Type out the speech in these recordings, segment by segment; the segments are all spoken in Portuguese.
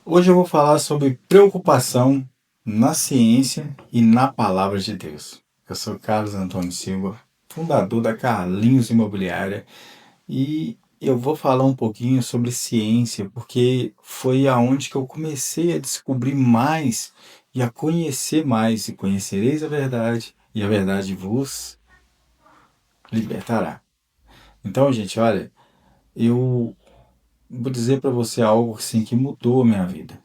Hoje eu vou falar sobre preocupação na ciência e na palavra de Deus. Eu sou Carlos Antônio Silva, fundador da Carlinhos Imobiliária, e eu vou falar um pouquinho sobre ciência, porque foi aonde que eu comecei a descobrir mais e a conhecer mais, e conhecereis a verdade, e a verdade vos libertará. Então, gente, olha, eu vou dizer para você algo assim que mudou a minha vida.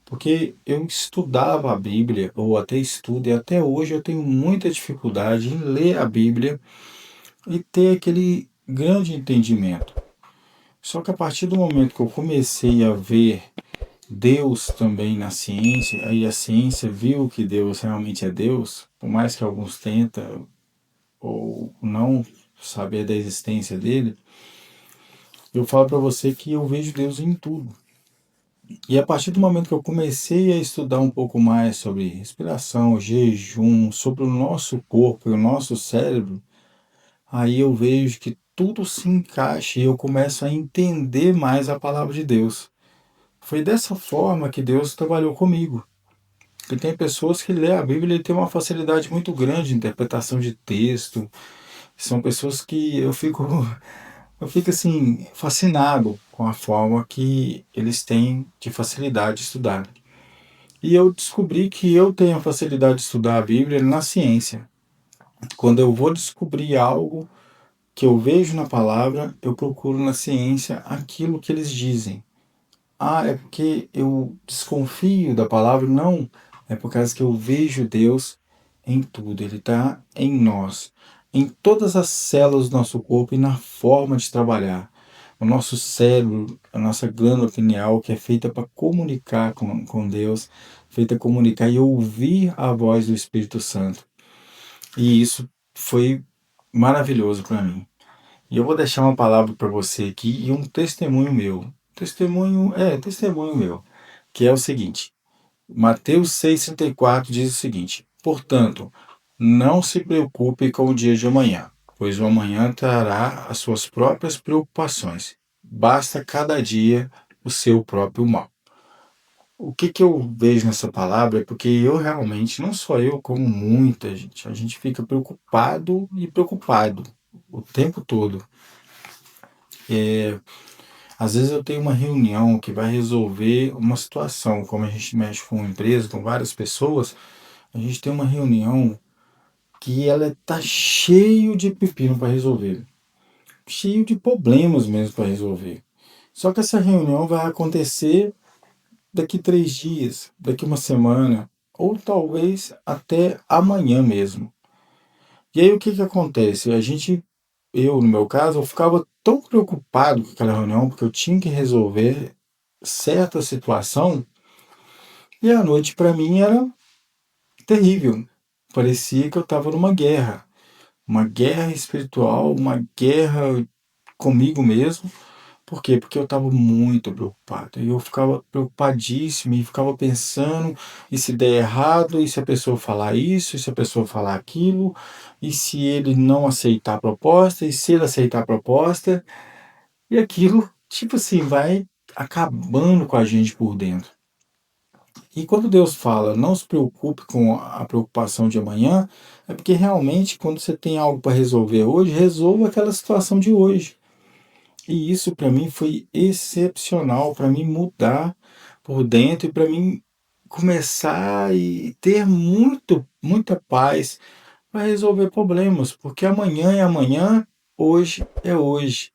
Porque eu estudava a Bíblia, ou até estudo, e até hoje eu tenho muita dificuldade em ler a Bíblia e ter aquele grande entendimento. Só que a partir do momento que eu comecei a ver Deus também na ciência, aí a ciência viu que Deus realmente é Deus, por mais que alguns tentem ou não saber da existência dele, eu falo para você que eu vejo Deus em tudo. E a partir do momento que eu comecei a estudar um pouco mais sobre respiração, jejum, sobre o nosso corpo e o nosso cérebro, aí eu vejo que tudo se encaixa e eu começo a entender mais a palavra de Deus. Foi dessa forma que Deus trabalhou comigo. Porque tem pessoas que lêem a Bíblia e têm uma facilidade muito grande de interpretação de texto. São pessoas que eu fico assim fascinado com a forma que eles têm de facilidade de estudar. E eu descobri que eu tenho a facilidade de estudar a Bíblia na ciência. Quando eu vou descobrir algo que eu vejo na palavra, eu procuro na ciência aquilo que eles dizem. Ah, é porque eu desconfio da palavra? Não. É por causa que eu vejo Deus em tudo. Ele está em nós, em todas as células do nosso corpo e na forma de trabalhar. O nosso cérebro, a nossa glândula pineal, que é feita para comunicar com Deus, feita para comunicar e ouvir a voz do Espírito Santo. E isso foi maravilhoso para mim. E eu vou deixar uma palavra para você aqui e um testemunho meu. Testemunho meu, que é o seguinte. Mateus 6,34 diz o seguinte: portanto, não se preocupe com o dia de amanhã, pois o amanhã trará as suas próprias preocupações. Basta cada dia o seu próprio mal. O que eu vejo nessa palavra é porque eu realmente, não só eu, como muita gente, a gente fica preocupado e preocupado o tempo todo. Às vezes eu tenho uma reunião que vai resolver uma situação, como a gente mexe com uma empresa, com várias pessoas, a gente tem uma reunião que ela está cheio de pepino para resolver, cheio de problemas mesmo para resolver. Só que essa reunião vai acontecer daqui 3 dias, daqui uma semana, ou talvez até amanhã mesmo. E aí o que acontece? Eu no meu caso, eu ficava tão preocupado com aquela reunião, porque eu tinha que resolver certa situação, e a noite para mim era terrível. Parecia que eu estava numa guerra. Uma guerra espiritual, uma guerra comigo mesmo. Por quê? Porque eu estava muito preocupado. E eu ficava preocupadíssimo e ficava pensando, e se der errado, e se a pessoa falar isso, e se a pessoa falar aquilo, e se ele não aceitar a proposta, e se ele aceitar a proposta, e aquilo, tipo assim, vai acabando com a gente por dentro. E quando Deus fala, não se preocupe com a preocupação de amanhã, é porque realmente quando você tem algo para resolver hoje, resolva aquela situação de hoje. E isso para mim foi excepcional, para mim mudar por dentro e para mim começar e ter muita paz para resolver problemas, porque amanhã é amanhã, hoje é hoje.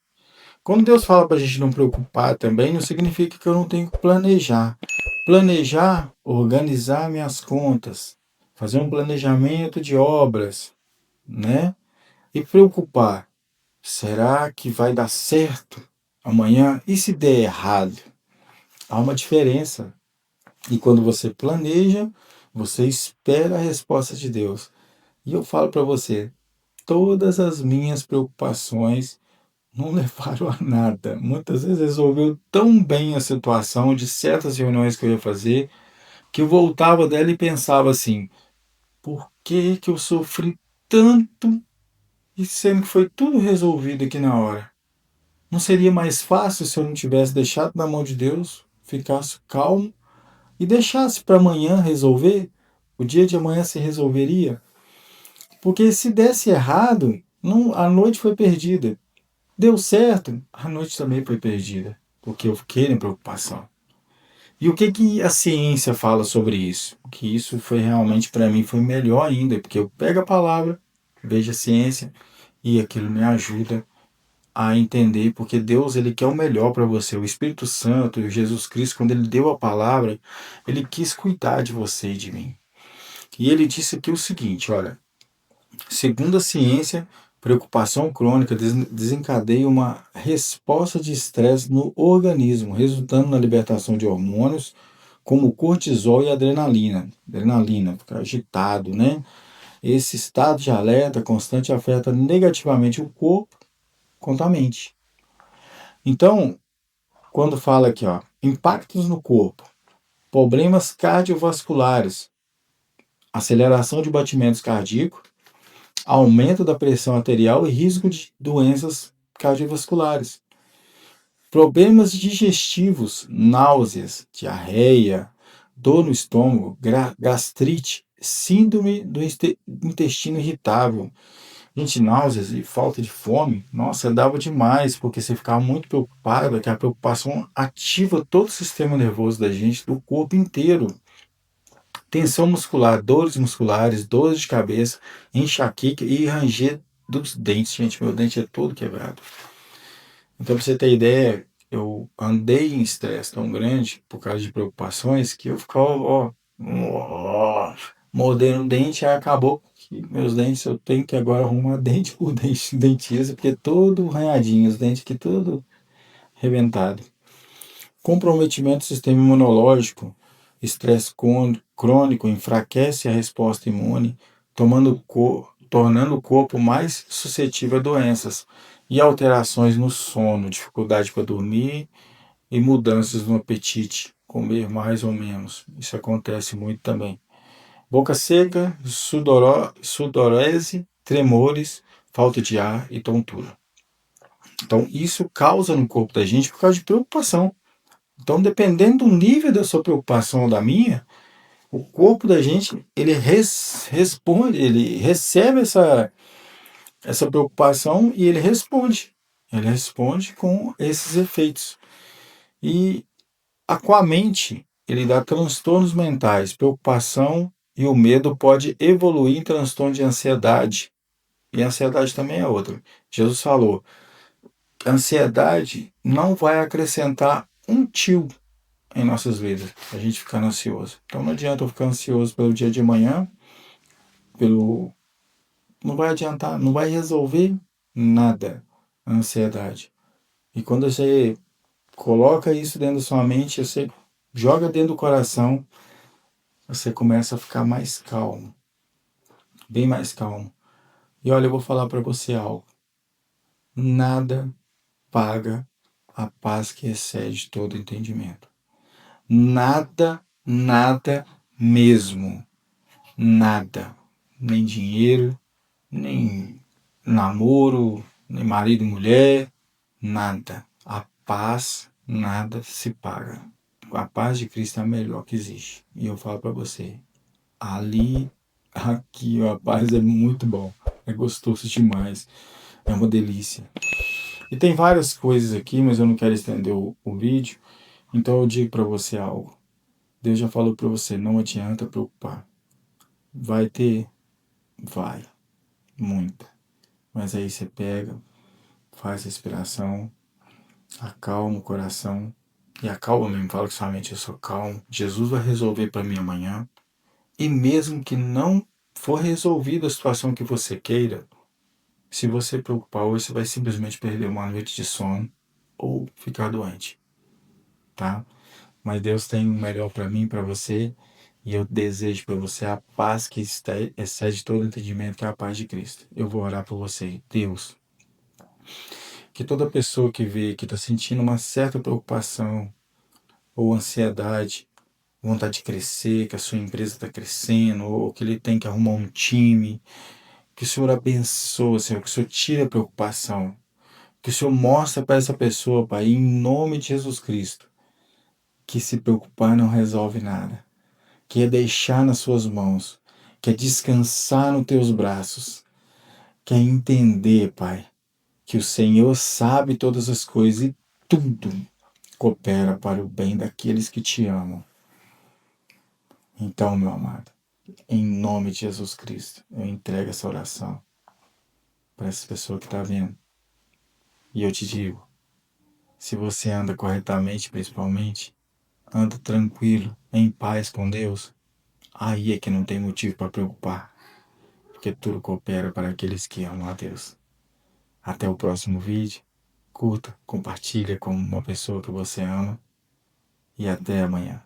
Quando Deus fala para a gente não preocupar também, não significa que eu não tenho que planejar. Planejar, organizar minhas contas, fazer um planejamento de obras, né? E preocupar. Será que vai dar certo amanhã? E se der errado? Há uma diferença. E quando você planeja, você espera a resposta de Deus. E eu falo para você, todas as minhas preocupações não levaram a nada. Muitas vezes resolveu tão bem a situação de certas reuniões que eu ia fazer, que eu voltava dela e pensava assim: por que que eu sofri tanto e sendo que foi tudo resolvido aqui na hora? Não seria mais fácil se eu não tivesse deixado na mão de Deus, ficasse calmo e deixasse para amanhã resolver, o dia de amanhã se resolveria. Porque se desse errado, não, a noite foi perdida. Deu certo, a noite também foi perdida. Porque eu fiquei em preocupação. E o que que a ciência fala sobre isso? Que isso foi realmente para mim foi melhor ainda, porque eu pego a palavra, vejo a ciência e aquilo me ajuda a entender, porque Deus ele quer o melhor para você. O Espírito Santo e Jesus Cristo, quando ele deu a palavra, ele quis cuidar de você e de mim. E ele disse aqui o seguinte, olha, segundo a ciência, preocupação crônica desencadeia uma resposta de estresse no organismo, resultando na libertação de hormônios como cortisol e adrenalina. Adrenalina, ficar agitado, né? Esse estado de alerta constante afeta negativamente o corpo quanto a mente. Então, quando fala aqui, ó, impactos no corpo, problemas cardiovasculares, aceleração de batimentos cardíacos, aumento da pressão arterial e risco de doenças cardiovasculares. Problemas digestivos, náuseas, diarreia, dor no estômago, gastrite, síndrome do intestino irritável. Gente, náuseas e falta de fome, nossa, dava demais, porque você ficava muito preocupado, que a preocupação ativa todo o sistema nervoso da gente, do corpo inteiro. Tensão muscular, dores musculares, dores de cabeça, enxaqueca e ranger dos dentes. Gente, meu dente é todo quebrado. Então, para você ter ideia, eu andei em estresse tão grande por causa de preocupações que eu ficava, mordendo o dente, aí acabou que meus dentes eu tenho que agora arrumar dente por dente, dentista, porque todo arranhadinho, os dentes aqui tudo arrebentado. Comprometimento do sistema imunológico, estresse crônico enfraquece a resposta imune, tornando o corpo mais suscetível a doenças e alterações no sono, dificuldade para dormir e mudanças no apetite, comer mais ou menos. Isso acontece muito também. Boca seca, sudorese, tremores, falta de ar e tontura. Então, isso causa no corpo da gente por causa de preocupação. Então, dependendo do nível da sua preocupação ou da minha, o corpo da gente, ele responde, ele recebe essa preocupação e ele responde. Ele responde com esses efeitos. E com a mente, ele dá transtornos mentais, preocupação e o medo pode evoluir em transtorno de ansiedade. E a ansiedade também é outra. Jesus falou, a ansiedade não vai acrescentar um tio em nossas vidas, a gente ficando ansioso. Então não adianta eu ficar ansioso pelo dia de amanhã, pelo não vai adiantar, não vai resolver nada a ansiedade. E quando você coloca isso dentro da sua mente, você joga dentro do coração, você começa a ficar mais calmo, bem mais calmo. E olha, eu vou falar para você algo. Nada paga a paz que excede todo entendimento. Nada, nada mesmo. Nada. Nem dinheiro, nem namoro, nem marido e mulher, nada. A paz, nada se paga. A paz de Cristo é a melhor que existe. E eu falo para você, ali, aqui, a paz é muito bom. É gostoso demais. É uma delícia. E tem várias coisas aqui, mas eu não quero estender o vídeo. Então eu digo para você algo. Deus já falou para você, não adianta preocupar. Vai ter? Vai. Muita. Mas aí você pega, faz respiração, acalma o coração e acalma mesmo, fala que somente eu sou calmo. Jesus vai resolver para mim amanhã. E mesmo que não for resolvida a situação que você queira, se você preocupar hoje, você vai simplesmente perder uma noite de sono ou ficar doente, tá? Mas Deus tem o melhor para mim, para você, e eu desejo para você a paz que excede todo entendimento, que é a paz de Cristo. Eu vou orar por você. Deus, que toda pessoa que vê que está sentindo uma certa preocupação ou ansiedade, vontade de crescer, que a sua empresa está crescendo, ou que ele tem que arrumar um time, que o Senhor abençoe, Senhor, que o Senhor tire a preocupação, que o Senhor mostre para essa pessoa, Pai, em nome de Jesus Cristo, que se preocupar não resolve nada, que é deixar nas suas mãos, que é descansar nos teus braços, que é entender, Pai, que o Senhor sabe todas as coisas e tudo coopera para o bem daqueles que te amam. Então, meu amado, em nome de Jesus Cristo, eu entrego essa oração para essa pessoa que está vendo. E eu te digo, se você anda corretamente, principalmente, anda tranquilo, em paz com Deus, aí é que não tem motivo para preocupar, porque tudo coopera para aqueles que amam a Deus. Até o próximo vídeo, curta, compartilha com uma pessoa que você ama e até amanhã.